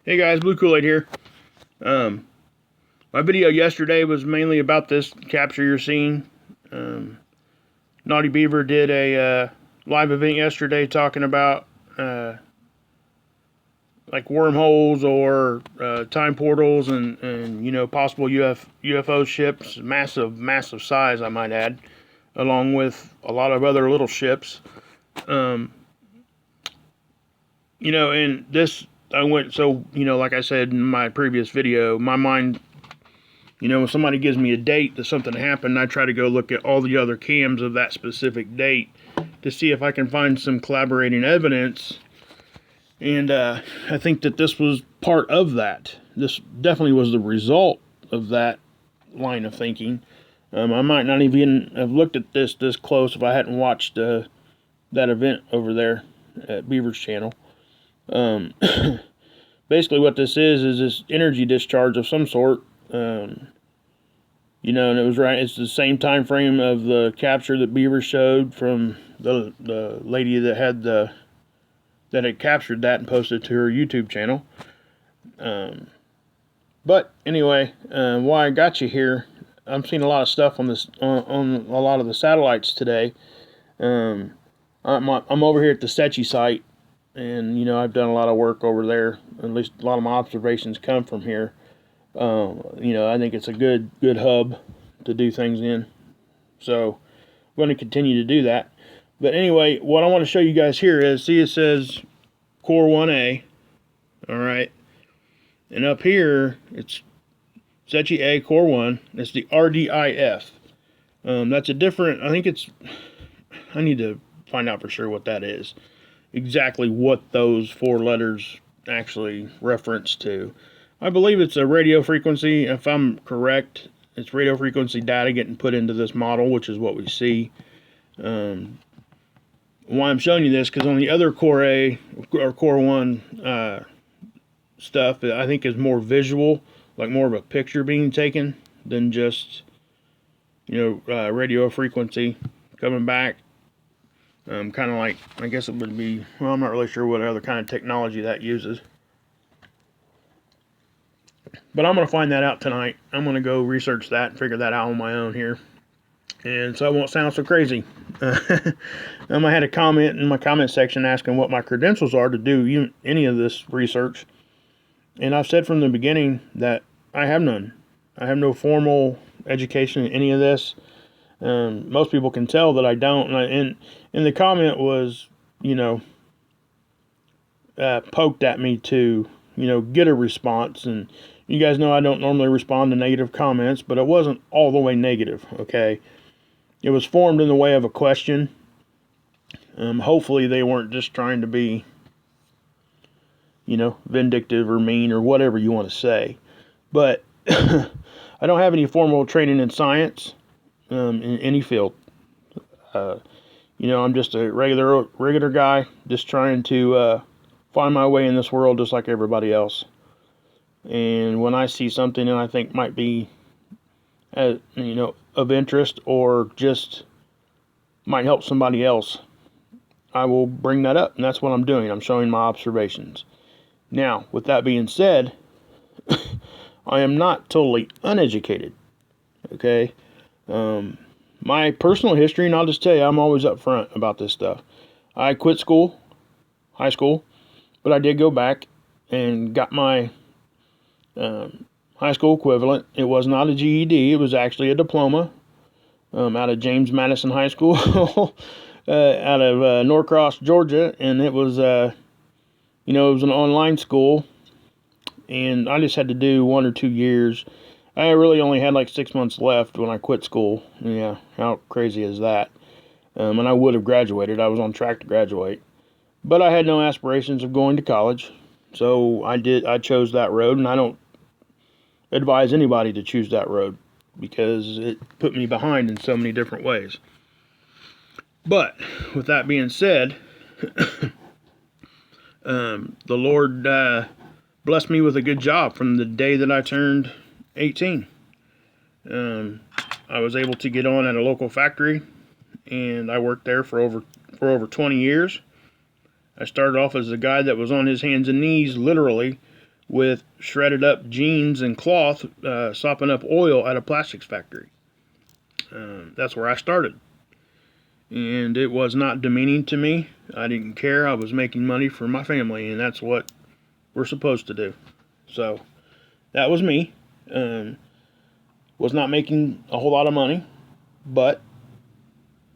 Hey guys, Blue Kool-Aid here. My video yesterday was mainly about this capture you're seeing. Naughty Beaver did a live event yesterday talking about like wormholes or time portals and you know, possible UFO ships, massive size, I might add, along with a lot of other little ships. You know, and this, I went, so, you know, like I said in my previous video, my mind, you know, when somebody gives me a date that something happened, I try to go look at all the other cams of that specific date to see if I can find some collaborating evidence. And I think that this was part of that. This definitely was the result of that line of thinking. I might not even have looked at this close if I hadn't watched that event over there at Beaver's channel. Basically what this is this energy discharge of some sort. You know, and it was right. It's the same time frame of the capture that Beaver showed from the lady that had captured that and posted to her YouTube channel. But anyway, why I got you here, I'm seeing a lot of stuff on this on a lot of the satellites today. I'm over here at the Sechi site, and you know, I've done a lot of work over there. At least a lot of my observations come from here. You know, I think it's a good hub to do things in. So I'm going to continue to do that. But anyway, what I want to show you guys here is, see, it says Core 1A. All right. And up here, it's Sechi A Core 1. It's the RDIF. That's a different, I think it's, I need to find out for sure what that is. Exactly what those four letters actually reference to. I believe it's a radio frequency. If I'm correct, it's radio frequency data getting put into this model, which is what we see. Why I'm showing you this, because on the other Core A or Core 1 stuff, I think is more visual, like more of a picture being taken than just, you know, radio frequency coming back. Kind of like, I guess it would be, well, I'm not really sure what other kind of technology that uses. But I'm going to find that out tonight. I'm going to go research that and figure that out on my own here. And so I won't sound so crazy. I had a comment in my comment section asking what my credentials are to do any of this research. And I've said from the beginning that I have none. I have no formal education in any of this. Most people can tell that I don't. And the comment was, you know, poked at me to, you know, get a response. And you guys know I don't normally respond to negative comments, but it wasn't all the way negative, okay? It was formed in the way of a question. Hopefully they weren't just trying to be, you know, vindictive or mean or whatever you want to say. But I don't have any formal training in science in any field. You know, I'm just a regular guy, just trying to find my way in this world just like everybody else. And when I see something that I think might be, you know, of interest or just might help somebody else, I will bring that up. And that's what I'm doing. I'm showing my observations. Now, with that being said, I am not totally uneducated. Okay? My personal history, and I'll just tell you, I'm always upfront about this stuff. I quit school, high school, but I did go back and got my high school equivalent. It was not a GED. It was actually a diploma out of James Madison High School out of Norcross, Georgia. And it was, you know, it was an online school. And I just had to do 1 or 2 years. I really only had like 6 months left when I quit school. Yeah, how crazy is that? And I would have graduated. I was on track to graduate. But I had no aspirations of going to college. So I chose that road, and I don't advise anybody to choose that road because it put me behind in so many different ways. But with that being said, the Lord blessed me with a good job from the day that I turned 18. I was able to get on at a local factory, and I worked there for over 20 years. I started off as a guy that was on his hands and knees, literally, with shredded up jeans and cloth, sopping up oil at a plastics factory. That's where I started. And it was not demeaning to me. I didn't care. I was making money for my family, and that's what we're supposed to do. So that was me. Was not making a whole lot of money, but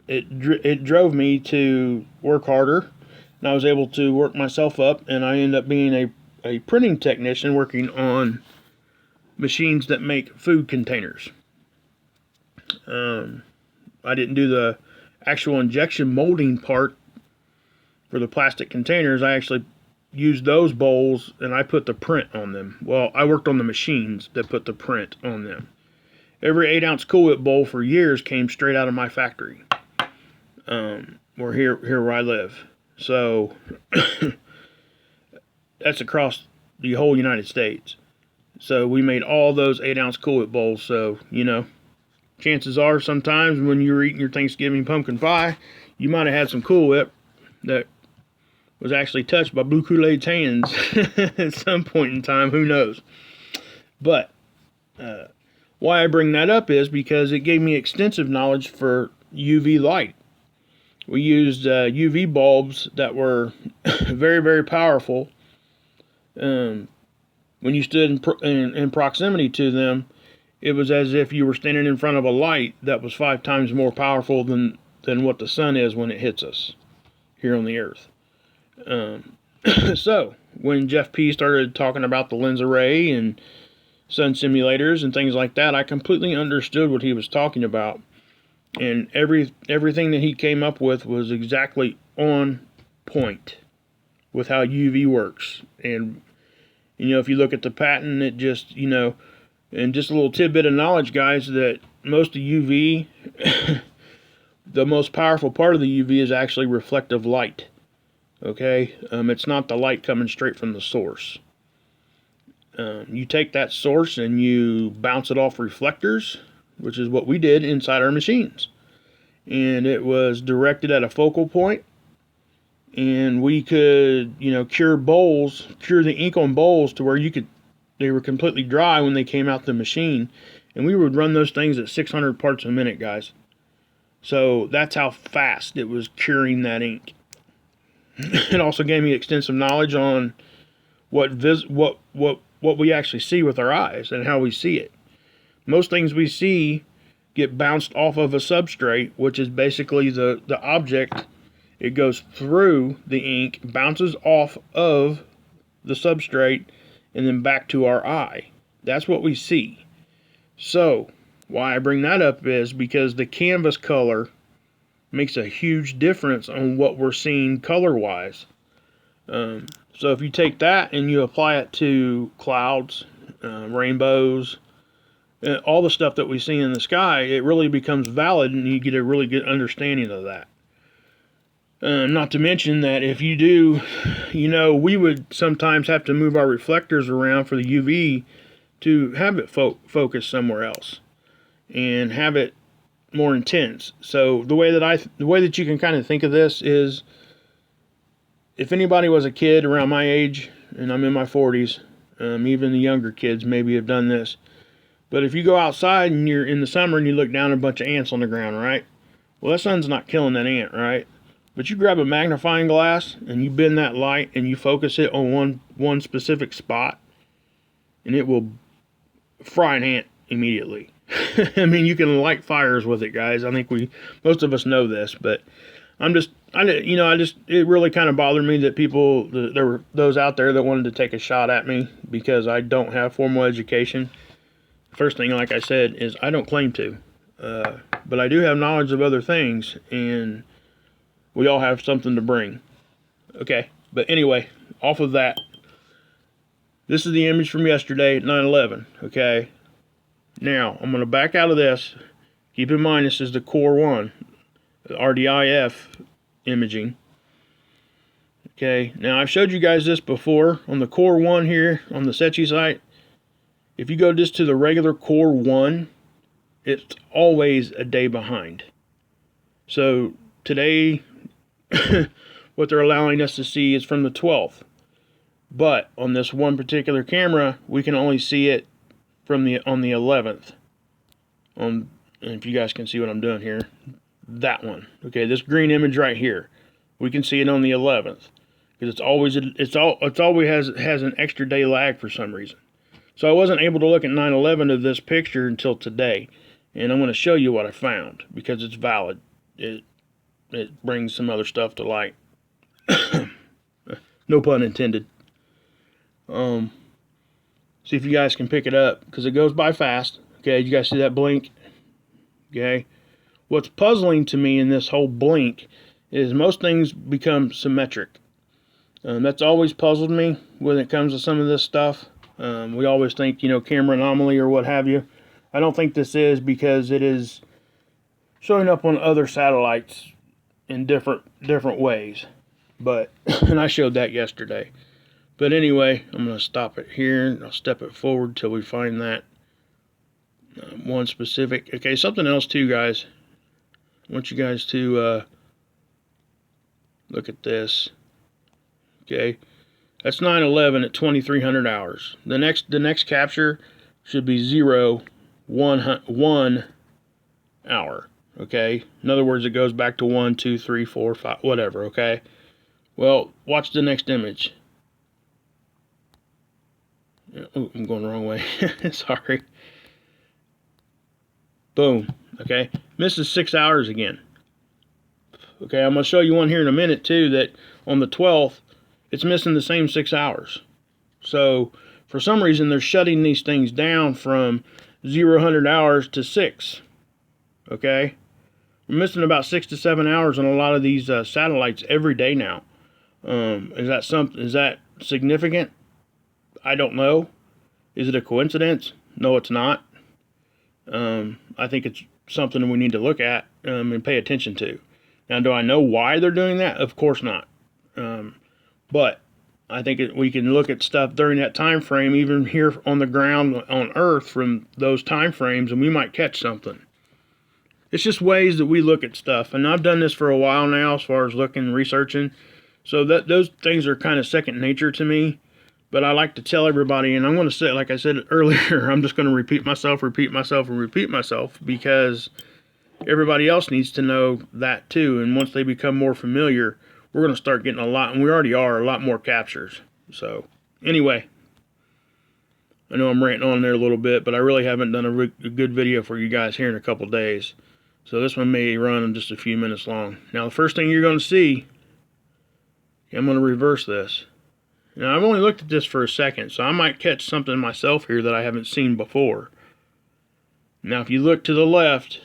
it drove me to work harder, and I was able to work myself up, and I ended up being a printing technician working on machines that make food containers. I didn't do the actual injection molding part for the plastic containers. I actually used those bowls and I put the print on them. Well, I worked on the machines that put the print on them. Every 8-ounce Cool Whip bowl for years came straight out of my factory, or here where I live. So that's across the whole United States. So we made all those 8-ounce Cool Whip bowls. So, you know, chances are sometimes when you were eating your Thanksgiving pumpkin pie, you might have had some Cool Whip that was actually touched by Blue Kool-Aid's hands at some point in time. Who knows? But why I bring that up is because it gave me extensive knowledge for UV light. We used UV bulbs that were very, very powerful. When you stood in proximity to them, it was as if you were standing in front of a light that was 5 times more powerful than what the sun is when it hits us here on the earth. So when Jeff P started talking about the lens array and sun simulators and things like that, I completely understood what he was talking about, and everything that he came up with was exactly on point with how UV works. And you know, if you look at the patent, it just, you know, and just a little tidbit of knowledge, guys, that most of UV, the most powerful part of the UV is actually reflective light. Okay, it's not the light coming straight from the source. You take that source and you bounce it off reflectors, which is what we did inside our machines. And it was directed at a focal point, and we could, you know, cure the ink on bowls to where they were completely dry when they came out the machine. And we would run those things at 600 parts a minute, guys. So that's how fast it was curing that ink. It also gave me extensive knowledge on what we actually see with our eyes and how we see it. Most things we see get bounced off of a substrate, which is basically the object. It goes through the ink, bounces off of the substrate, and then back to our eye. That's what we see. So why I bring that up is because the canvas color makes a huge difference on what we're seeing color-wise. So if you take that and you apply it to clouds, rainbows, all the stuff that we see in the sky, it really becomes valid, and you get a really good understanding of that. Not to mention that if you do, you know, we would sometimes have to move our reflectors around for the UV to have it focus somewhere else and have it more intense. So the way that you can kind of think of this is, if anybody was a kid around my age, and I'm in my 40s, even the younger kids maybe have done this, but if you go outside and you're in the summer and you look down at a bunch of ants on the ground, right? Well, that sun's not killing that ant, right? But you grab a magnifying glass and you bend that light and you focus it on one specific spot, and it will fry an ant immediately. I mean, you can light fires with it, guys. I think most of us know this, but it really kind of bothered me that there were those out there that wanted to take a shot at me because I don't have formal education. First thing, like I said, is I don't claim to, but I do have knowledge of other things, and we all have something to bring. Okay, but anyway, off of that, this is the image from yesterday at 9/11. Okay. Now, I'm going to back out of this. Keep in mind, this is the Core 1, the RDIF imaging. Okay, now I've showed you guys this before on the Core 1 here on the Sechi site. If you go just to the regular Core 1, it's always a day behind. So today, what they're allowing us to see is from the 12th. But on this one particular camera, we can only see it from on the 11th. And if you guys can see what I'm doing here, that one. Okay, this green image right here, we can see it on the 11th because it's always has an extra day lag for some reason. So I wasn't able to look at 9/11 of this picture until today, and I'm going to show you what I found because it's valid. It brings some other stuff to light. No pun intended. See if you guys can pick it up because it goes by fast. Okay, you guys see that blink? Okay. What's puzzling to me in this whole blink is most things become symmetric. That's always puzzled me when it comes to some of this stuff. We always think, camera anomaly or what have you. I don't think this is because it is showing up on other satellites in different ways. But, and I showed that yesterday. But anyway, I'm going to stop it here and I'll step it forward till we find that one specific. Okay, something else too, guys. I want you guys to look at this. Okay, that's 9/11 at 2300 hours. The next capture should be 1 hour. Okay, in other words, it goes back to 1, 2, 3, 4, 5, whatever. Okay, well, watch the next image. Oh, I'm going the wrong way. Sorry. Boom. Okay, misses 6 hours again. Okay, I'm going to show you one here in a minute too that on the 12th it's missing the same 6 hours. So for some reason they're shutting these things down from 0-100 hours to 6. Okay, we're missing about 6 to 7 hours on a lot of these satellites every day now. Is that significant? I don't know. Is it a coincidence? No, it's not. I think it's something we need to look at and pay attention to. Now, do I know why they're doing that? Of course not. But I think we can look at stuff during that time frame, even here on the ground on Earth from those time frames, and we might catch something. It's just ways that we look at stuff, and I've done this for a while now as far as looking and researching. So those things are kind of second nature to me. But I like to tell everybody, and I'm going to say, like I said earlier, I'm just going to repeat myself, because everybody else needs to know that too. And once they become more familiar, we're going to start getting a lot, and we already are, a lot more captures. So, anyway, I know I'm ranting on there a little bit, but I really haven't done a good video for you guys here in a couple days. So this one may run just a few minutes long. Now, the first thing you're going to see, I'm going to reverse this. Now, I've only looked at this for a second, so I might catch something myself here that I haven't seen before. Now, if you look to the left,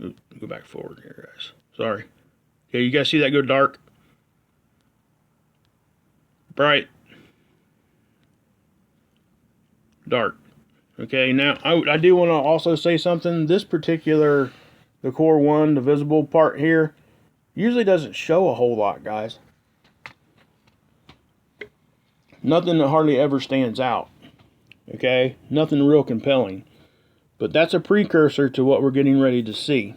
go back forward here, guys. Sorry. Okay, you guys see that go dark? Bright. Dark. Okay, now, I do want to also say something. This particular, the core 1, the visible part here, usually doesn't show a whole lot, guys. Nothing that hardly ever stands out. Okay? Nothing real compelling. But that's a precursor to what we're getting ready to see.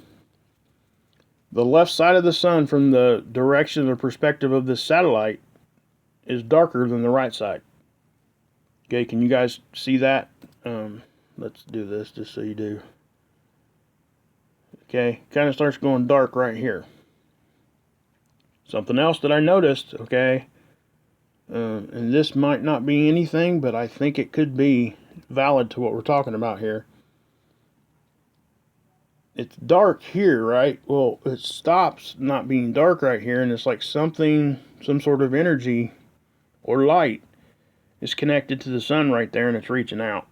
The left side of the sun from the direction or perspective of this satellite is darker than the right side. Okay, can you guys see that? Let's do this just so you do. Okay, kind of starts going dark right here. Something else that I noticed, okay, and this might not be anything, but I think it could be valid to what we're talking about here. It's dark here, right? Well, it stops not being dark right here, and it's like some sort of energy or light is connected to the sun right there, and it's reaching out.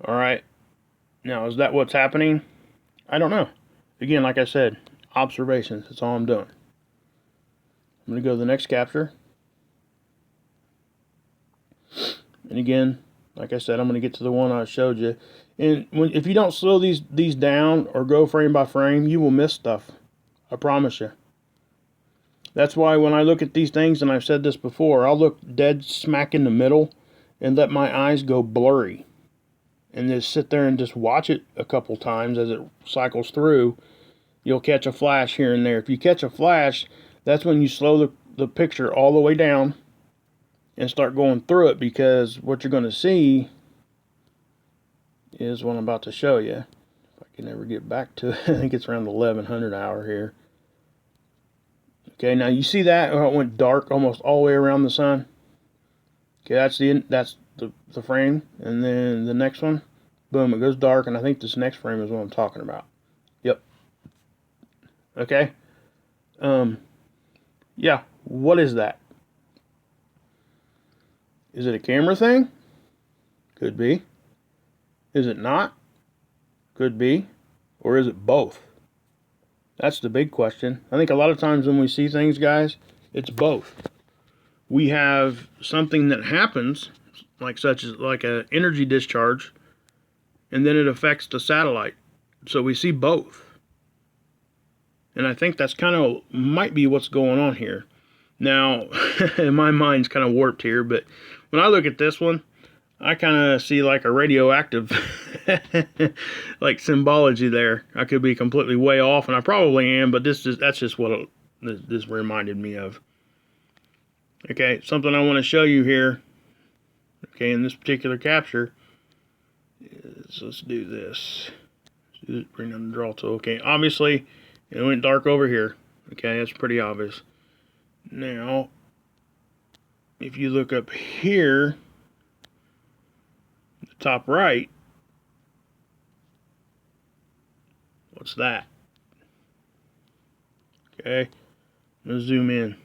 All right. Now, is that what's happening? I don't know. Again, like I said, observations. That's all I'm doing. I'm going to go to the next capture. And again, like I said, I'm going to get to the one I showed you. And if you don't slow these down or go frame by frame, you will miss stuff. I promise you. That's why when I look at these things, and I've said this before, I'll look dead smack in the middle and let my eyes go blurry. And just sit there and just watch it a couple times as it cycles through. You'll catch a flash here and there. If you catch a flash, that's when you slow the picture all the way down and start going through it, because what you're going to see is what I'm about to show you. If I can ever get back to it. I think it's around the 1100 hour here. Okay, now you see that it went dark almost all the way around the sun. Okay, that's the frame, and then the next one, boom, it goes dark, and I think this next frame is what I'm talking about. Yep. Okay. Yeah, what is that? Is it a camera thing? Could be. Is it not? Could be. Or is it both? That's the big question. I think a lot of times when we see things, guys, it's both. We have something that happens, such as an energy discharge, and then it affects the satellite. So we see both. And I think that's kind of might be what's going on here. Now, my mind's kind of warped here, but when I look at this one, I kind of see like a radioactive like symbology there. I could be completely way off, and I probably am, but that's just what this reminded me of. Okay, something I want to show you here, okay, in this particular capture is, let's do this. Bring down the draw tool. Okay, obviously it went dark over here. Okay, that's pretty obvious. Now, if you look up here, the top right, what's that? Okay, I'm going to zoom in.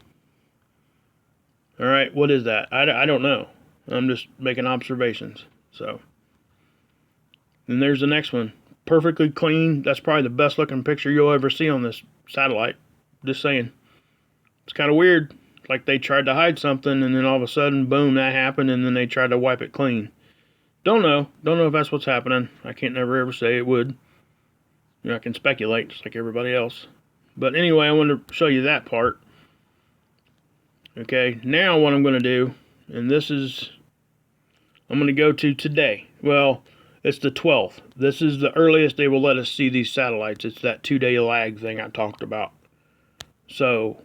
Alright, what is that? I don't know. I'm just making observations. So, and there's the next one. Perfectly clean. That's probably the best looking picture you'll ever see on this satellite. Just saying. It's kind of weird. Like they tried to hide something, and then all of a sudden, boom, that happened, and then they tried to wipe it clean. Don't know if that's what's happening. I can't never ever say it would. You know, I can speculate just like everybody else. But anyway, I wanted to show you that part. Okay, now what I'm going to do, and this is, I'm going to go to today. Well, it's the 12th. This is the earliest they will let us see these satellites. It's that 2-day lag thing I talked about. So,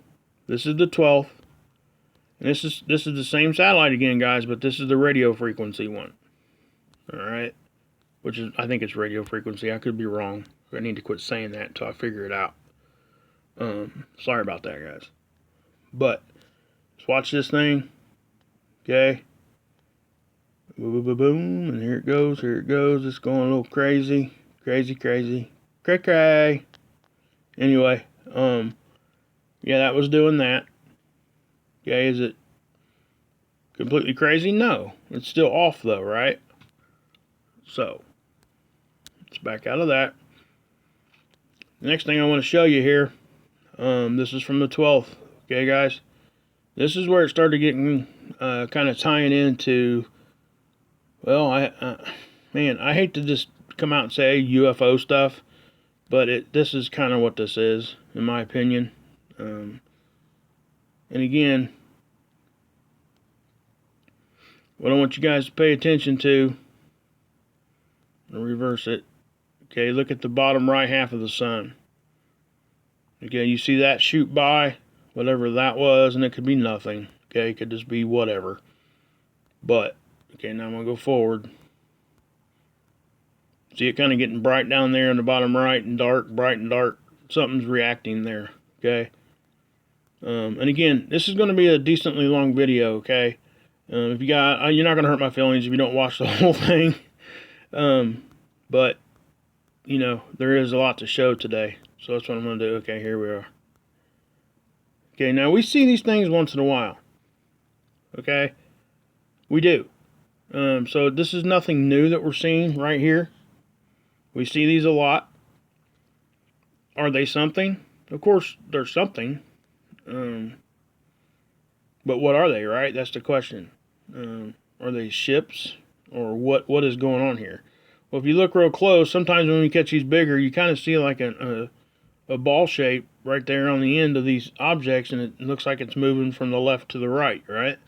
this is the 12th. And this is the same satellite again, guys, but this is the radio frequency one. Alright? Which is, I think it's radio frequency. I could be wrong. I need to quit saying that until I figure it out. Sorry about that, guys. But, let's watch this thing. Okay? Boom, boom, boom, boom, and here it goes, it's going a little crazy, cray. Anyway, yeah, that was doing that. Okay, is it completely crazy? No, it's still off though, right? So, let's back out of that. The next thing I want to show you here, this is from the 12th, okay guys? This is where it started getting, kind of tying into, well, man, I hate to just come out and say UFO stuff, but this is kind of what this is, in my opinion. And again, what I want you guys to pay attention to, I'll reverse it. Okay, look at the bottom right half of the sun. Okay, you see that shoot by, whatever that was, and it could be nothing. Okay, it could just be whatever. But, okay, now I'm going to go forward. See it kind of getting bright down there in the bottom right and dark, bright and dark. Something's reacting there, okay? And again, this is going to be a decently long video, okay? If you got, you're not going to hurt my feelings if you don't watch the whole thing. But, you know, there is a lot to show today. So that's what I'm going to do. Okay, here we are. Okay, now we see these things once in a while. Okay? We do. So this is nothing new that we're seeing right here. We see these a lot. Are they something? Of course, they're something. But what are they, right? That's the question. Are they ships? Or what is going on here? Well, if you look real close, sometimes when we catch these bigger, you kind of see like a ball shape right there on the end of these objects, and it looks like it's moving from the left to the right, right?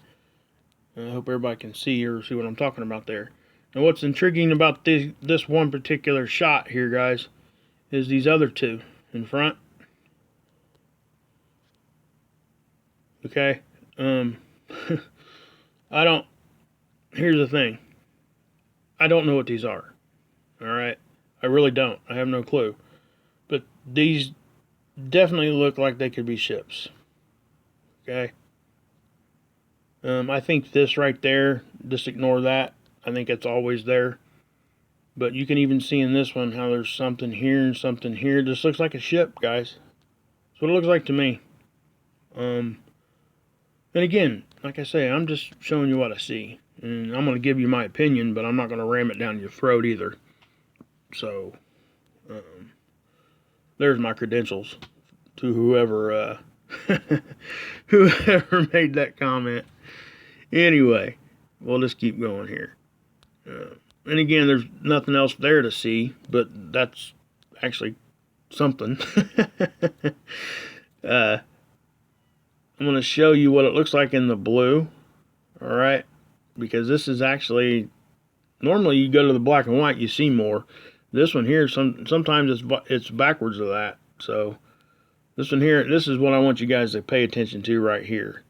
I hope everybody can see what I'm talking about there. Now, what's intriguing about this one particular shot here, guys, is these other two in front. Okay? I don't, here's the thing. I don't know what these are. Alright? I really don't. I have no clue. But these definitely look like they could be ships. Okay? I think this right there, just ignore that. I think it's always there. But you can even see in this one how there's something here and something here. This looks like a ship, guys. That's what it looks like to me. And again, like I say, I'm just showing you what I see. And I'm going to give you my opinion, but I'm not going to ram it down your throat either. So, there's my credentials to whoever whoever made that comment. Anyway, we'll just keep going here. And again, there's nothing else there to see, but that's actually something. I'm going to show you what it looks like in the blue. All right, because this is actually, normally you go to the black and white, you see more. This one here, sometimes it's backwards of that. So this one here, this is what I want you guys to pay attention to right here.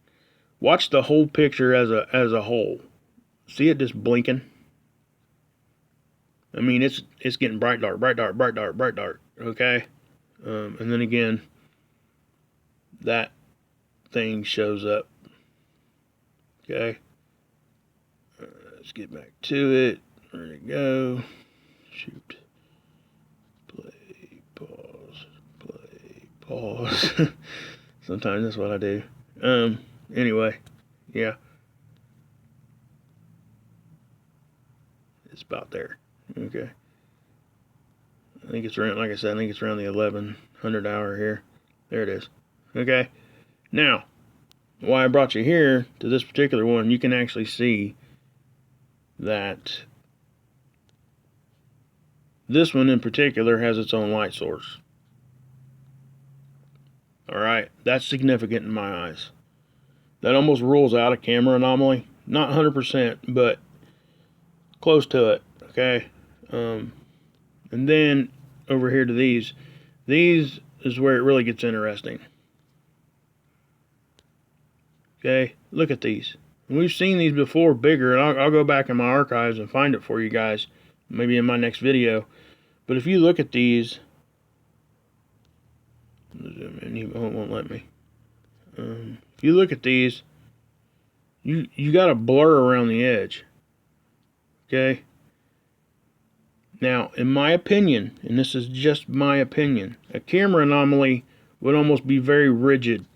Watch the whole picture as a whole. See it just blinking? I mean, it's getting bright dark, bright dark, bright dark, bright dark. Okay, and then again, that thing shows up. Okay, let's get back to it. Where'd it go? Shoot. Play, pause, play, pause. Sometimes that's what I do. Anyway, yeah, it's about there. Okay. I think it's around, like I said, I think it's around the 1100 hour here. There it is. Okay. Now, why I brought you here to this particular one, you can actually see that this one in particular has its own light source. Alright, that's significant in my eyes. That almost rules out a camera anomaly. Not 100%, but close to it. Okay. And then over here to these is where it really gets interesting. Okay, look at these. And we've seen these before bigger, and I'll go back in my archives and find it for you guys, maybe in my next video. But if you look at these, zoom in, it won't let me. If you look at these, you got a blur around the edge. Okay. Now, in my opinion, and this is just my opinion, a camera anomaly would almost be very rigid.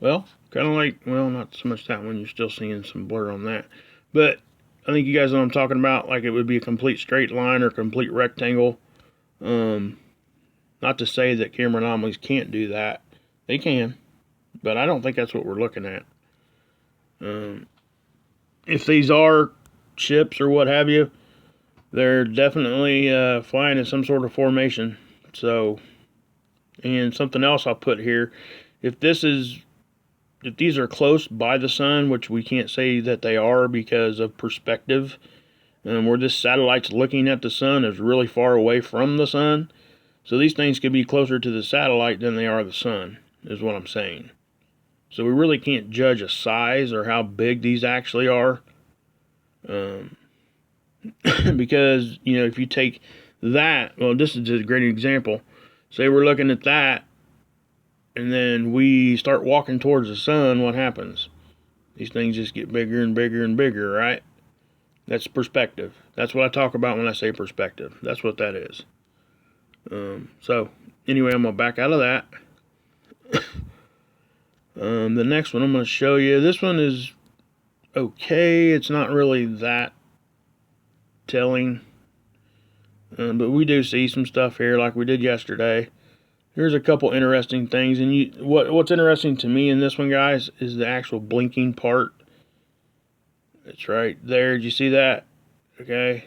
Well, kind of like, well, not so much that one. You're still seeing some blur on that. But I think you guys know what I'm talking about. Like it would be a complete straight line or complete rectangle. Not to say that camera anomalies can't do that. They can. But I don't think that's what we're looking at. If these are ships or what have you, they're definitely flying in some sort of formation. So, and something else I'll put here. If these are close by the sun, which we can't say that they are because of perspective, where this satellite's looking at the sun is really far away from the sun. So these things could be closer to the satellite than they are the sun, is what I'm saying. So we really can't judge a size or how big these actually are. Because, you know, if you take that, well, this is just a great example. Say we're looking at that, and then we start walking towards the sun, what happens? These things just get bigger and bigger and bigger, right? That's perspective. That's what I talk about when I say perspective. That's what that is. So, anyway, I'm going to back out of that. The next one I'm going to show you, this one is okay. It's not really that telling. But we do see some stuff here like we did yesterday. Here's a couple interesting things. And what's interesting to me in this one, guys, is the actual blinking part. It's right there. Did you see that? Okay.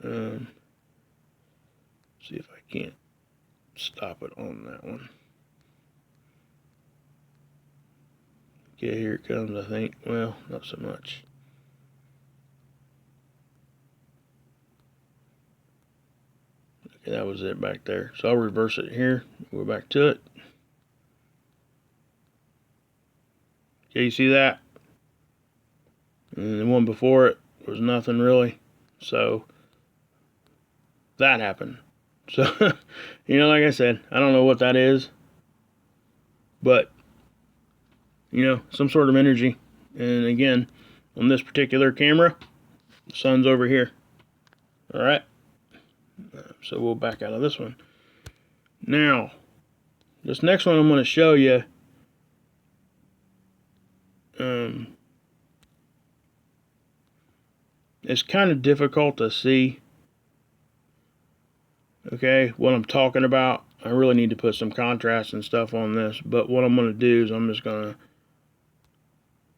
See if I can't stop it on that one. Okay, here it comes, I think. Well, not so much. Okay, that was it back there. So I'll reverse it here. Go back to it. Okay, you see that? And the one before it was nothing really. So that happened. So, you know, like I said, I don't know what that is, but, you know, some sort of energy. And again, on this particular camera, the sun's over here. All right. So we'll back out of this one. Now, this next one I'm going to show you. It's kind of difficult to see, okay, what I'm talking about. I really need to put some contrast and stuff on this, but what I'm going to do is I'm just going to,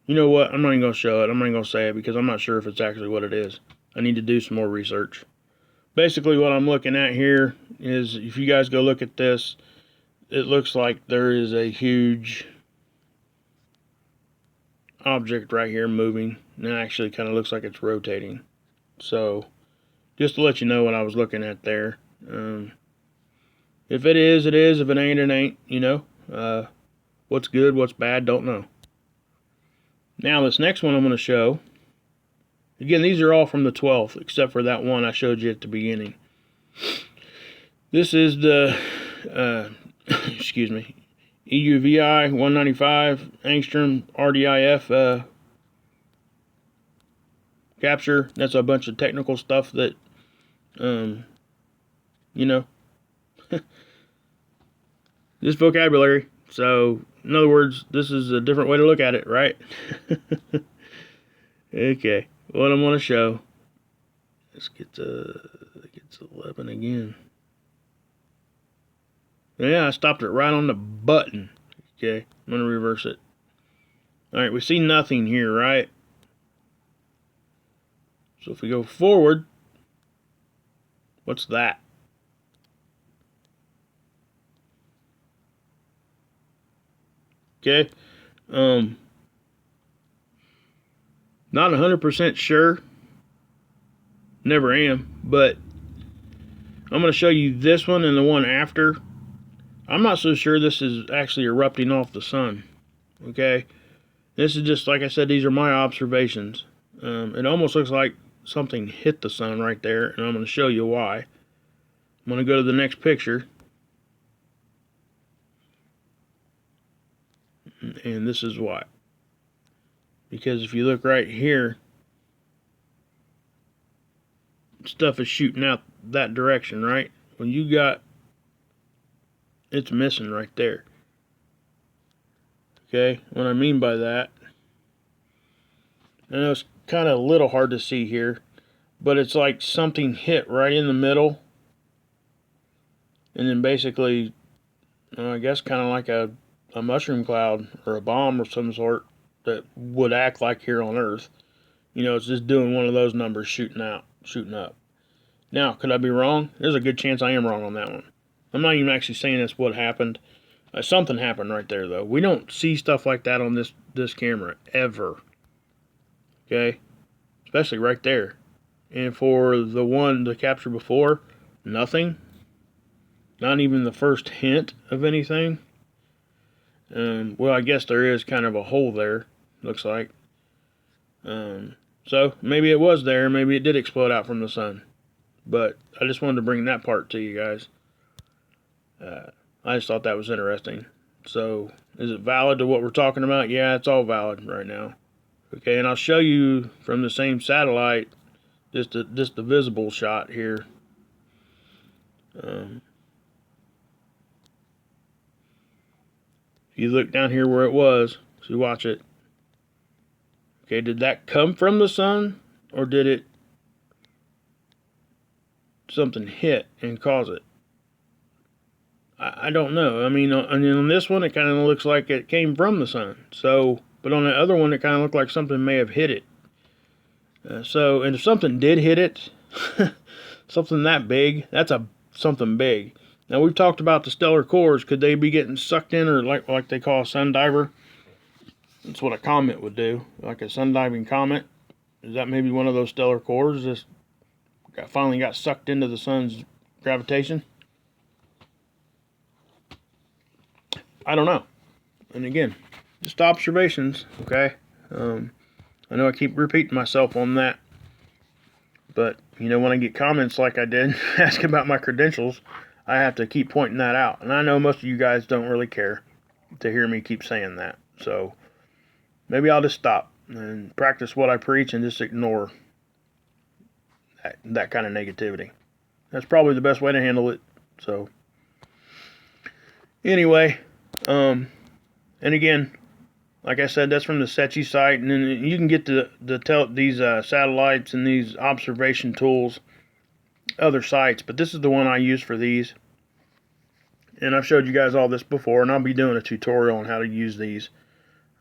you know what, I'm not even going to show it. I'm not even going to say it because I'm not sure if it's actually what it is. I need to do some more research. Basically what I'm looking at here is, if you guys go look at this, it looks like there is a huge object right here moving, and it actually kind of looks like it's rotating. So just to let you know what I was looking at there. If it is, it is. If it ain't, it ain't. You know, what's good, what's bad, don't know. Now this next one I'm going to show, again, these are all from the 12th except for that one I showed you at the beginning. This is the excuse me, EUVI 195 angstrom RDIF capture. That's a bunch of technical stuff that you know, this vocabulary. So in other words, this is a different way to look at it, right? Okay, what I'm going to show, let's get to 11 again. Yeah, I stopped it right on the button. Okay, I'm going to reverse it. Alright, we see nothing here, right? So if we go forward, what's that? Okay, not 100% sure. Never am, but I'm going to show you this one and the one after. I'm not so sure this is actually erupting off the sun. Okay, this is just, like I said, these are my observations. It almost looks like something hit the sun right there, and I'm going to show you why. I'm going to go to the next picture, and this is why. Because if you look right here, stuff is shooting out that direction, right? When you got, it's missing right there. Okay, what I mean by that, I know it's kind of a little hard to see here, but it's like something hit right in the middle, and then basically, I guess kind of like a mushroom cloud or a bomb or some sort that would act like here on Earth. You know, it's just doing one of those numbers, shooting up. Now, could I be wrong? There's a good chance I am wrong on that one. I'm not even actually saying that's what happened. Something happened right there, though. We don't see stuff like that on this camera, ever. Okay? Especially right there. And for the capture before, nothing. Not even the first hint of anything. Well, I guess there is kind of a hole there, looks like. So, maybe it was there. Maybe it did explode out from the sun. But I just wanted to bring that part to you guys. I just thought that was interesting. So, is it valid to what we're talking about? Yeah, it's all valid right now. Okay, and I'll show you from the same satellite, just the visible shot here. If you look down here where it was, so watch it. Okay, did that come from the sun, or did it something hit and cause it? I don't know. I mean, on this one, it kind of looks like it came from the sun. So, but on the other one, it kind of looked like something may have hit it. And if something did hit it, something that big, that's something big. Now, we've talked about the stellar cores. Could they be getting sucked in, or like they call a sun diver? That's what a comet would do, like a sun diving comet. Is that maybe one of those stellar cores just finally got sucked into the sun's gravitation? I don't know. And again, just observations, okay? I know I keep repeating myself on that, but, you know, when I get comments like I did, asking about my credentials, I have to keep pointing that out. And I know most of you guys don't really care to hear me keep saying that. So maybe I'll just stop and practice what I preach and just ignore that kind of negativity. That's probably the best way to handle it. So anyway, and again, like I said, that's from the SETI site, and then you can get these satellites and these observation tools other sites, but this is the one I use for these. And I've showed you guys all this before, and I'll be doing a tutorial on how to use these.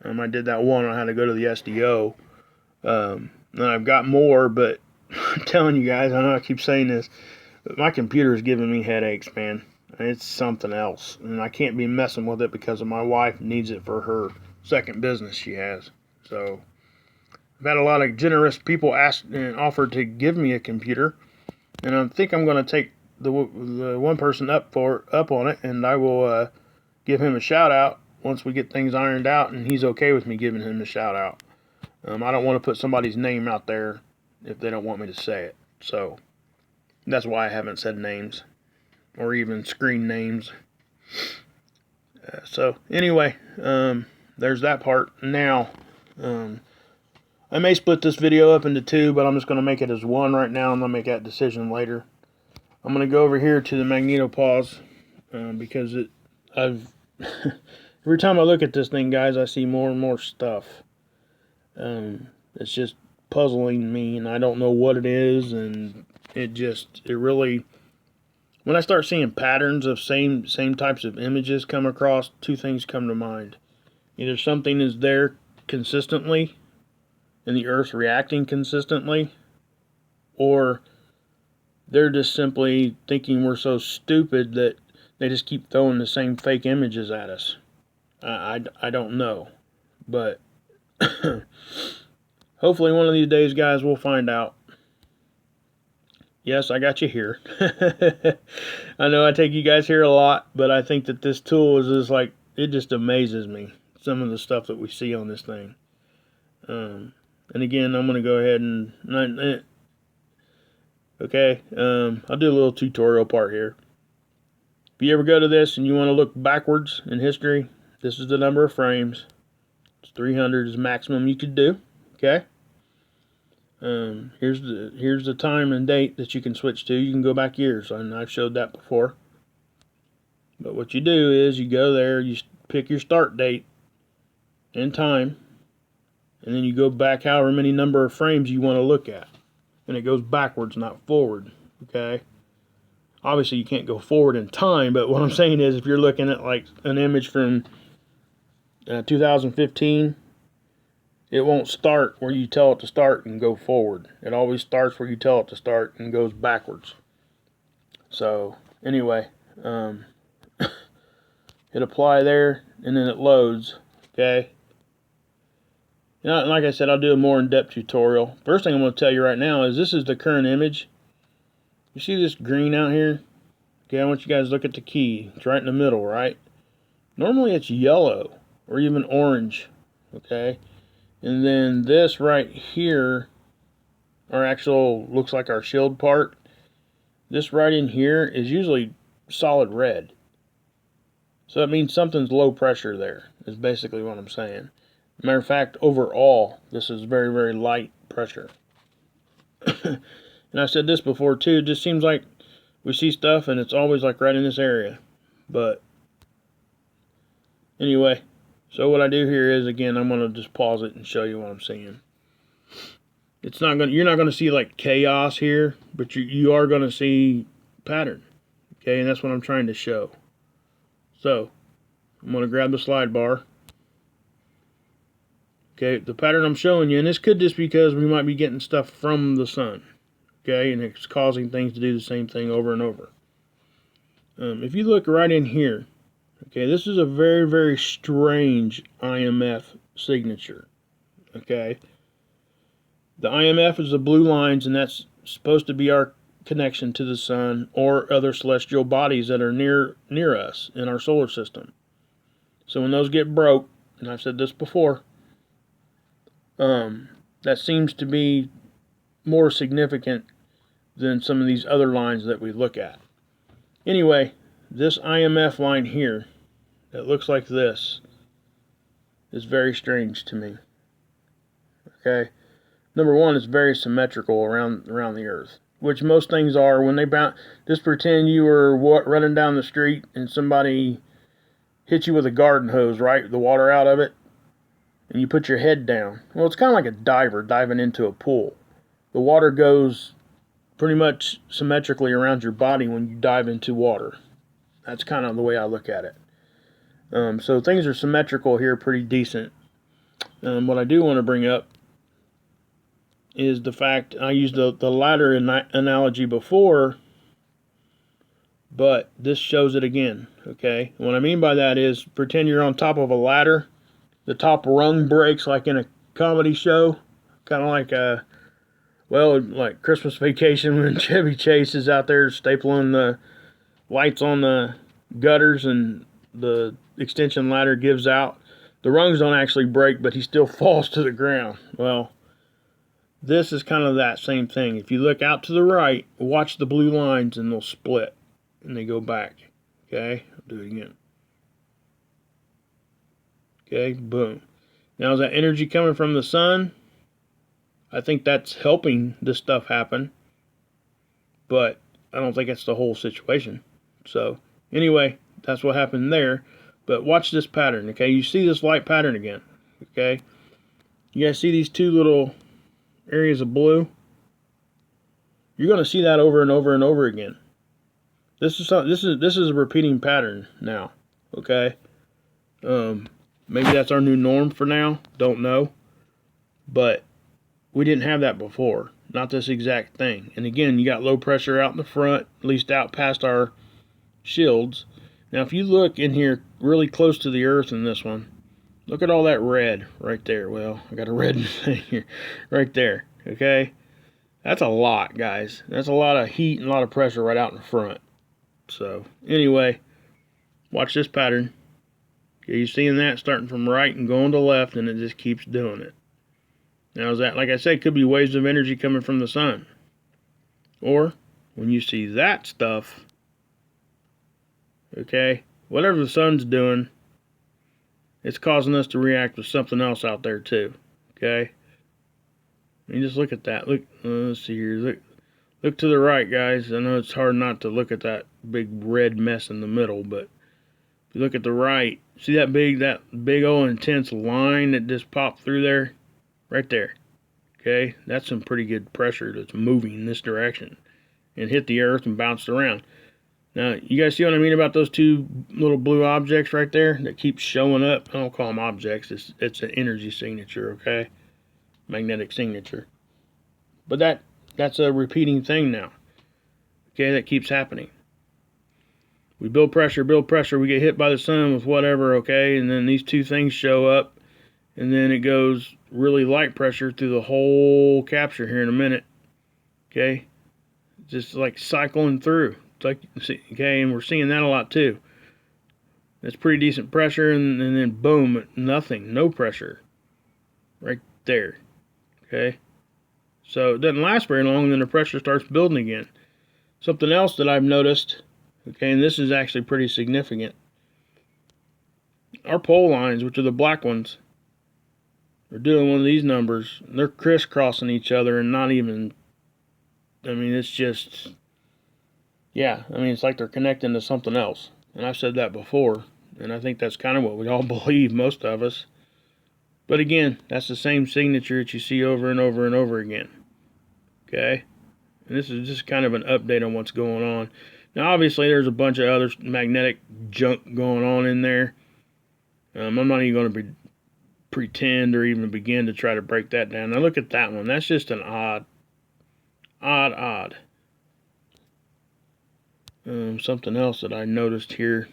I did that one on how to go to the SDO. And I've got more, but I'm telling you guys, I know I keep saying this, but my computer is giving me headaches, man. It's something else, and I can't be messing with it because my wife needs it for her second business she has. So I've had a lot of generous people ask and offer to give me a computer, and I think I'm going to take the one person up on it, and I will give him a shout out once we get things ironed out, and he's okay with me giving him a shout out. I don't want to put somebody's name out there if they don't want me to say it. So that's why I haven't said names or even screen names. So anyway, there's that part. Now, I may split this video up into two, but I'm just going to make it as one right now, and I'll make that decision later. I'm going to go over here to the magnetopause because every time I look at this thing, guys, I see more and more stuff. It's just puzzling me, and I don't know what it is, and it really, when I start seeing patterns of same types of images come across, two things come to mind. Either something is there consistently, and the Earth's reacting consistently, or they're just simply thinking we're so stupid that they just keep throwing the same fake images at us. I don't know, but hopefully one of these days, guys, we'll find out. Yes, I got you here. I know I take you guys here a lot, but I think that this tool is just like, it just amazes me, some of the stuff that we see on this thing. And again, I'm going to go ahead and okay, I'll do a little tutorial part here. If you ever go to this and you want to look backwards in history, this is the number of frames. It's 300 is the maximum you could do. Okay. Here's the time and date that you can switch to. You can go back years, and I've showed that before. But what you do is you go there, you pick your start date and time, and then you go back however many number of frames you want to look at. And it goes backwards, not forward, okay? Obviously, you can't go forward in time, but what I'm saying is if you're looking at like an image from 2015, it won't start where you tell it to start and go forward. It always starts where you tell it to start and goes backwards. So, anyway, hit apply there, and then it loads, okay? You know, like I said, I'll do a more in-depth tutorial. First thing I'm going to tell you right now is this is the current image. You see this green out here? Okay, I want you guys to look at the key. It's right in the middle, right? Normally it's yellow or even orange, okay? And then this right here, our actual, looks like our shield part. This right in here is usually solid red. So that means something's low pressure there, is basically what I'm saying. Matter of fact, overall, this is very, very light pressure. And I've said this before too, it just seems like we see stuff and it's always like right in this area. But anyway, so what I do here is, again, I'm going to just pause it and show you what I'm seeing. You're not going to see like chaos here, but you are going to see pattern. Okay, and that's what I'm trying to show. So, I'm going to grab the slide bar. Okay, the pattern I'm showing you, and this could just be because we might be getting stuff from the sun. Okay, and it's causing things to do the same thing over and over. If you look right in here, okay, this is a very, very strange IMF signature. Okay, the IMF is the blue lines, and that's supposed to be our connection to the sun or other celestial bodies that are near us in our solar system. So when those get broke and I've said this before, that seems to be more significant than some of these other lines that we look at. Anyway, this IMF line here that looks like this is very strange to me. Okay, number one, it's very symmetrical around the Earth, which most things are when they bounce. Just pretend you were running down the street and somebody hit you with a garden hose, right? The water out of it, and you put your head down. Well, it's kind of like a diver diving into a pool. The water goes pretty much symmetrically around your body when you dive into water. That's kind of the way I look at it. So things are symmetrical here, pretty decent. What I do want to bring up is the fact, I used the ladder analogy before, but this shows it again, okay? What I mean by that is, pretend you're on top of a ladder. The top rung breaks like in a comedy show, kind of like like Christmas Vacation when Chevy Chase is out there stapling the lights on the gutters and the extension ladder gives out. The rungs don't actually break, but he still falls to the ground. Well, this is kind of that same thing. If you look out to the right, watch the blue lines and they'll split and they go back. Okay, I'll do it again. Okay, boom. Now, is that energy coming from the sun? I think that's helping this stuff happen, but I don't think that's the whole situation. So, anyway, that's what happened there. But watch this pattern, okay? You see this light pattern again, okay? You guys see these two little areas of blue? You're going to see that over and over and over again. This is a repeating pattern now, okay? Maybe that's our new norm for now. Don't know. But we didn't have that before. Not this exact thing. And again, you got low pressure out in the front, at least out past our shields. Now, if you look in here really close to the Earth in this one, look at all that red right there. Well, I got a red thing here. Right there. Okay? That's a lot, guys. That's a lot of heat and a lot of pressure right out in the front. So, anyway, watch this pattern. Okay, you're seeing that starting from right and going to left, and it just keeps doing it. Now, is that, like I said, could be waves of energy coming from the sun. Or, when you see that stuff, okay, whatever the sun's doing, it's causing us to react with something else out there too. Okay? I mean, just look at that. Look, let's see here. Look to the right, guys. I know it's hard not to look at that big red mess in the middle, but if you look at the right, see that big old intense line that just popped through there? Right there. Okay? That's some pretty good pressure that's moving in this direction and hit the Earth and bounced around. Now, you guys see what I mean about those two little blue objects right there that keep showing up? I don't call them objects. It's an energy signature, okay? Magnetic signature. But that's a repeating thing now. Okay, that keeps happening. We build pressure, we get hit by the sun with whatever, okay? And then these two things show up, and then it goes really light pressure through the whole capture here in a minute. Okay? Just like cycling through. It's like, okay, and we're seeing that a lot too. It's pretty decent pressure, and then boom, nothing, no pressure. Right there. Okay? So it doesn't last very long, and then the pressure starts building again. Something else that I've noticed, okay, and this is actually pretty significant. Our pole lines, which are the black ones, are doing one of these numbers. They're crisscrossing each other and not even, I mean, it's just, yeah, I mean, it's like they're connecting to something else. And I've said that before, and I think that's kind of what we all believe, most of us. But again, that's the same signature that you see over and over and over again. Okay? And this is just kind of an update on what's going on. Now, obviously, there's a bunch of other magnetic junk going on in there. I'm not even going to pretend or even begin to try to break that down. Now, look at that one. That's just an odd. Something else that I noticed here.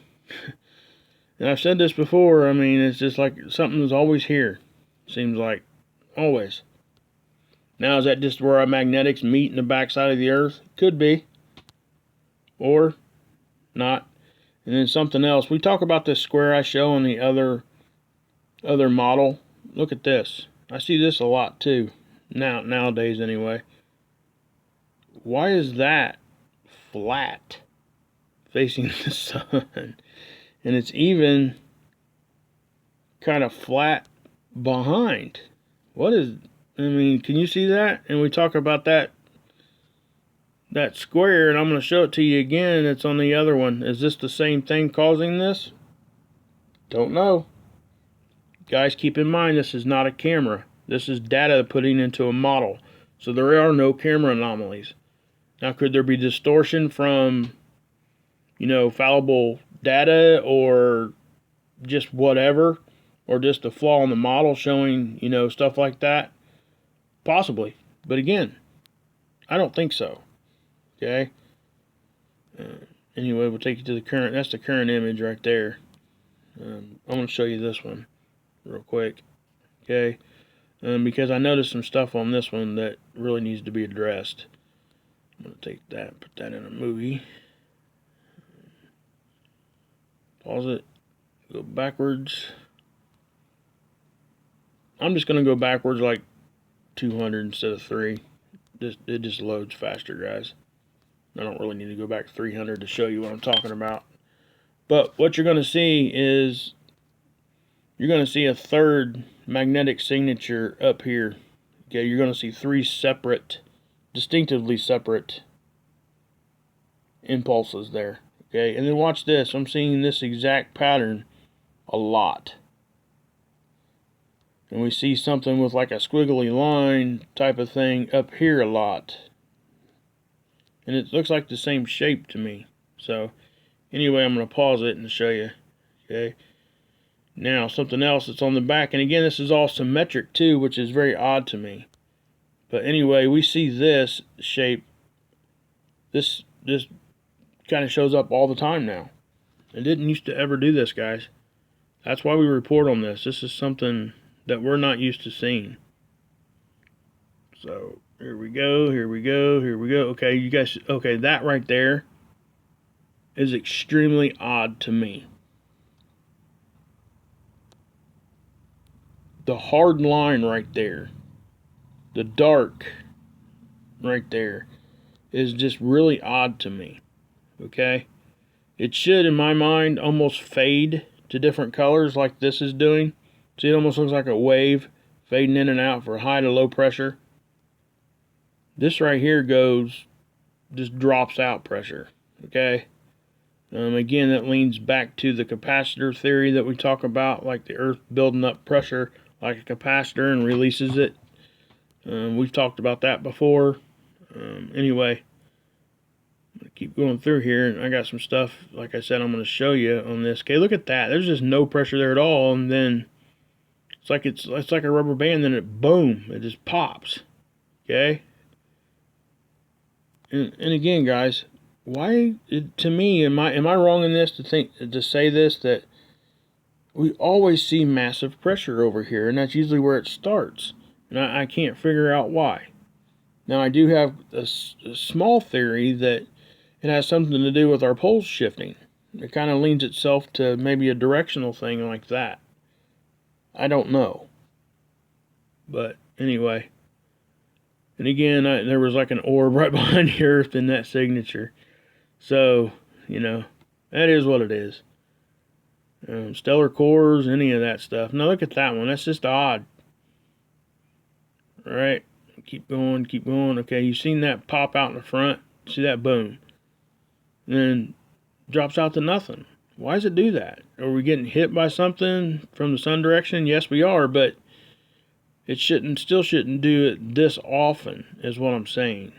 And I've said this before, I mean, it's just like something is always here. Seems like. Always. Now, is that just where our magnetics meet in the backside of the Earth? Could be. Or not. And then something else. We talk about this square I show on the other other model. Look at this. I see this a lot too. Nowadays anyway. Why is that flat facing the sun? And it's even kind of flat behind. What is, I mean, can you see that? And we talk about that square, and I'm going to show it to you again. It's on the other one. Is this the same thing causing this? Don't know. Guys, keep in mind, this is not a camera. This is data putting into a model. So there are no camera anomalies. Now, could there be distortion from, fallible data, or just whatever, or just a flaw in the model showing, stuff like that? Possibly. But again, I don't think so. Okay? Anyway, we'll take you to the current. That's the current image right there. I'm going to show you this one real quick. Okay? Because I noticed some stuff on this one that really needs to be addressed. I'm going to take that and put that in a movie. Pause it. Go backwards. I'm just going to go backwards like 200 instead of 3. It just loads faster, guys. I don't really need to go back 300 to show you what I'm talking about. But what you're going to see is, you're going to see a third magnetic signature up here. Okay, you're going to see 3 separate, distinctively separate impulses there. Okay, and then watch this. I'm seeing this exact pattern a lot. And we see something with like a squiggly line type of thing up here a lot. And it looks like the same shape to me. So, anyway, I'm going to pause it and show you. Okay. Now, something else that's on the back. And again, this is all symmetric too, which is very odd to me. But anyway, we see this shape. This kind of shows up all the time now. It didn't used to ever do this, guys. That's why we report on this. This is something that we're not used to seeing. So, here we go, here we go, here we go. Okay, you guys, okay, that right there is extremely odd to me. The hard line right there, the dark right there, is just really odd to me. Okay? It should, in my mind, almost fade to different colors like this is doing. See, it almost looks like a wave fading in and out for high to low pressure. This right here just drops out pressure. Okay? Again, that leans back to the capacitor theory that we talk about, like the Earth building up pressure like a capacitor and releases it. We've talked about that before. Anyway, I'm going to keep going through here, and I got some stuff, like I said, I'm going to show you on this. Okay, look at that. There's just no pressure there at all, and then it's like a rubber band, then it boom, it just pops. Okay? And again, guys, why, to me, am I wrong in this to say this, that we always see massive pressure over here, and that's usually where it starts, and I can't figure out why. Now, I do have a small theory that it has something to do with our poles shifting. It kind of leans itself to maybe a directional thing like that. I don't know. But anyway. And again, there was like an orb right behind the Earth in that signature. So, that is what it is. Stellar cores, any of that stuff. Now look at that one. That's just odd. Alright. Keep going, keep going. Okay, you've seen that pop out in the front. See that? Boom. And then drops out to nothing. Why does it do that? Are we getting hit by something from the sun direction? Yes, we are, but it still shouldn't do it this often, is what I'm saying.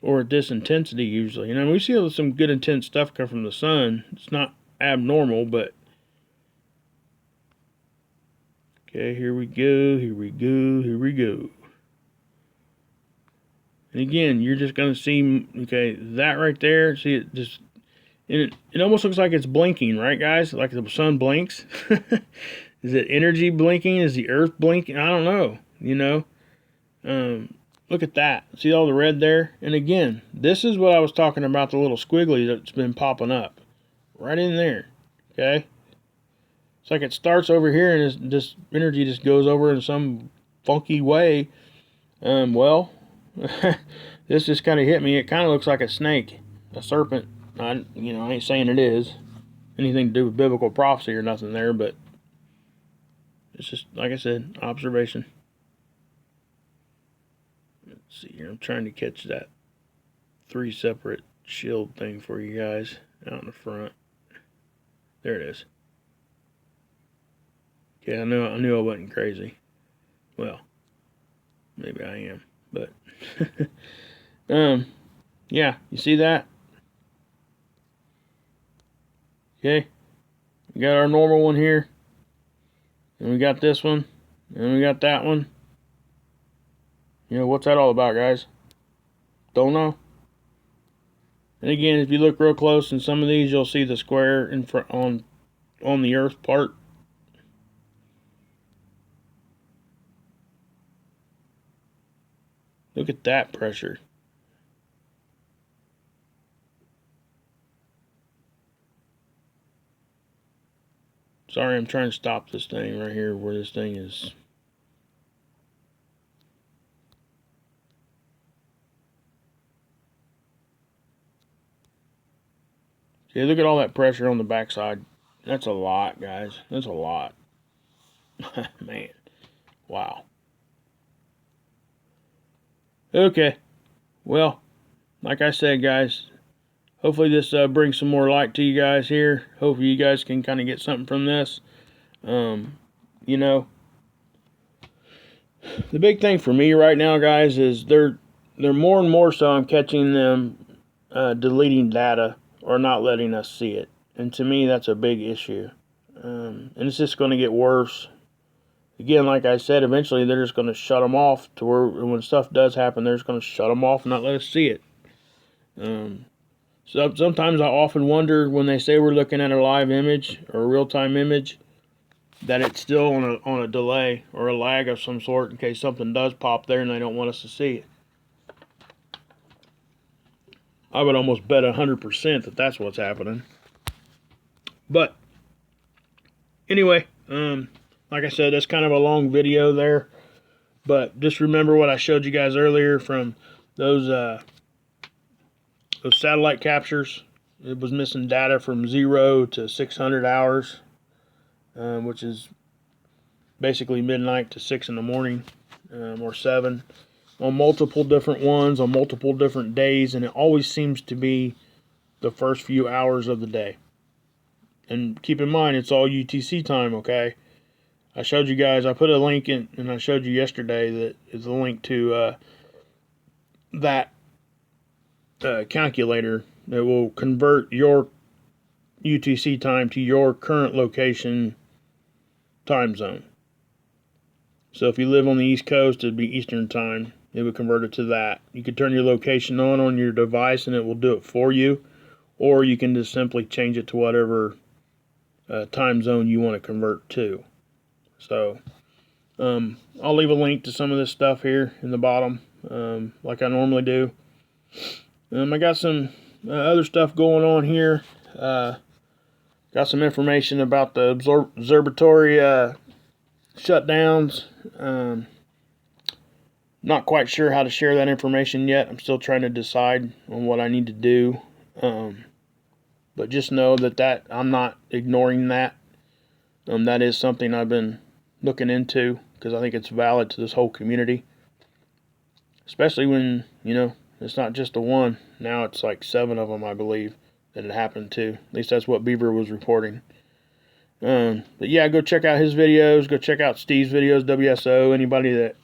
Or at this intensity, usually. We see some good intense stuff come from the sun. It's not abnormal, but... Okay, here we go, here we go, here we go. And again, you're just going to see, okay, that right there, see it just... It almost looks like it's blinking, right, guys? Like the sun blinks. Is it energy blinking? Is the Earth blinking? I don't know, look at that. See all the red there? And again, this is what I was talking about, the little squiggly that's been popping up. Right in there, okay? It's like it starts over here and this energy just goes over in some funky way. Well, this just kind of hit me. It kind of looks like a snake, a serpent. I ain't saying it is anything to do with biblical prophecy or nothing there, but it's just, like I said, observation. Let's see here. I'm trying to catch that 3 separate shield thing for you guys out in the front. There it is. Okay, I knew I wasn't crazy. Well, maybe I am, but yeah, you see that? Okay, we got our normal one here, and we got this one, and we got that one. What's that all about, guys? Don't know. And again, if you look real close in some of these, you'll see the square in front on the earth part. Look at that pressure. Sorry, I'm trying to stop this thing right here where this thing is. See, look at all that pressure on the backside. That's a lot, guys. That's a lot. Man. Wow. Okay. Well, like I said, guys, hopefully this brings some more light to you guys here. Hopefully you guys can kind of get something from this. The big thing for me right now, guys, is they're more and more so I'm catching them deleting data or not letting us see it. And to me, that's a big issue. And it's just going to get worse. Again, like I said, eventually they're just going to shut them off to where when stuff does happen, they're just going to shut them off and not let us see it. So sometimes I often wonder when they say we're looking at a live image or a real-time image, that it's still on a delay or a lag of some sort in case something does pop there and they don't want us to see it. I would almost bet 100% that that's what's happening. But anyway, like I said, that's kind of a long video there. But just remember what I showed you guys earlier from those satellite captures. It was missing data from 0 to 600 hours, which is basically midnight to 6 in the morning, or 7. On multiple different ones, on multiple different days, and it always seems to be the first few hours of the day. And keep in mind, it's all UTC time, okay? I showed you guys, I put a link in, and I showed you yesterday that is a link to that calculator that will convert your UTC time to your current location time zone. So if you live on the East Coast, it'd be Eastern time. It would convert it to that. You could turn your location on your device and it will do it for you. Or you can just simply change it to whatever time zone you want to convert to. So I'll leave a link to some of this stuff here in the bottom, like I normally do. I got some other stuff going on here. Got some information about the observatory shutdowns. Not quite sure how to share that information yet. I'm still trying to decide on what I need to do. But just know that I'm not ignoring that. That is something I've been looking into because I think it's valid to this whole community. Especially when, it's not just the one. Now it's like 7 of them, I believe, that it happened to. At least that's what Beaver was reporting. But yeah, go check out his videos. Go check out Steve's videos, WSO. Anybody that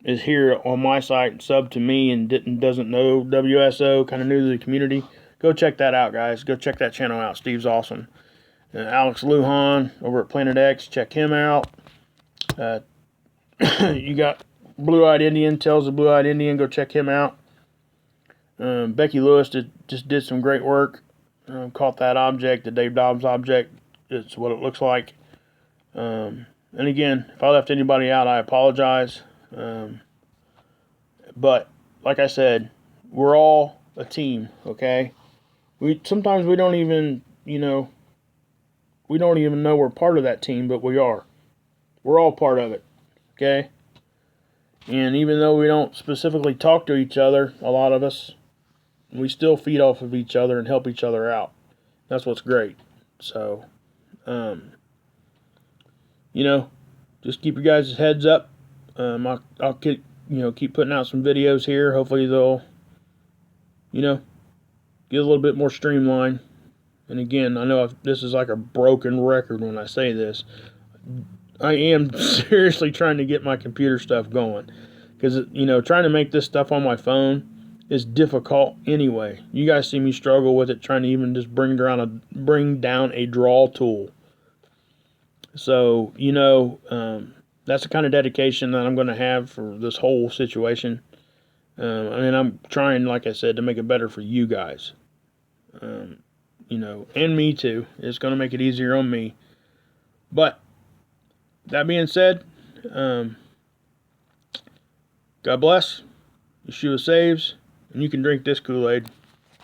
is here on my site, sub to me and doesn't know WSO, kind of new to the community, go check that out, guys. Go check that channel out. Steve's awesome. Alex Lujan over at Planet X, check him out. You got Blue-Eyed Indian, Tales of Blue-Eyed Indian, go check him out. Becky Lewis just did some great work. Caught that object, the Dave Dobbs object. It's what it looks like. And again, if I left anybody out, I apologize. But like I said, we're all a team, okay? Sometimes we don't even, we don't even know we're part of that team, but we are. We're all part of it, okay? And even though we don't specifically talk to each other, a lot of us, we still feed off of each other and help each other out. That's what's great. So, you know, just keep your guys' heads up. I'll keep, keep putting out some videos here. Hopefully they'll, get a little bit more streamlined. And again, I know this is like a broken record when I say this. I am seriously trying to get my computer stuff going. Because, trying to make this stuff on my phone is difficult anyway. You guys see me struggle with it, trying to even just bring down a draw tool. So, that's the kind of dedication that I'm going to have for this whole situation. I'm trying, like I said, to make it better for you guys. And me too. It's going to make it easier on me. But, that being said, God bless. Yeshua saves. And you can drink this Kool-Aid.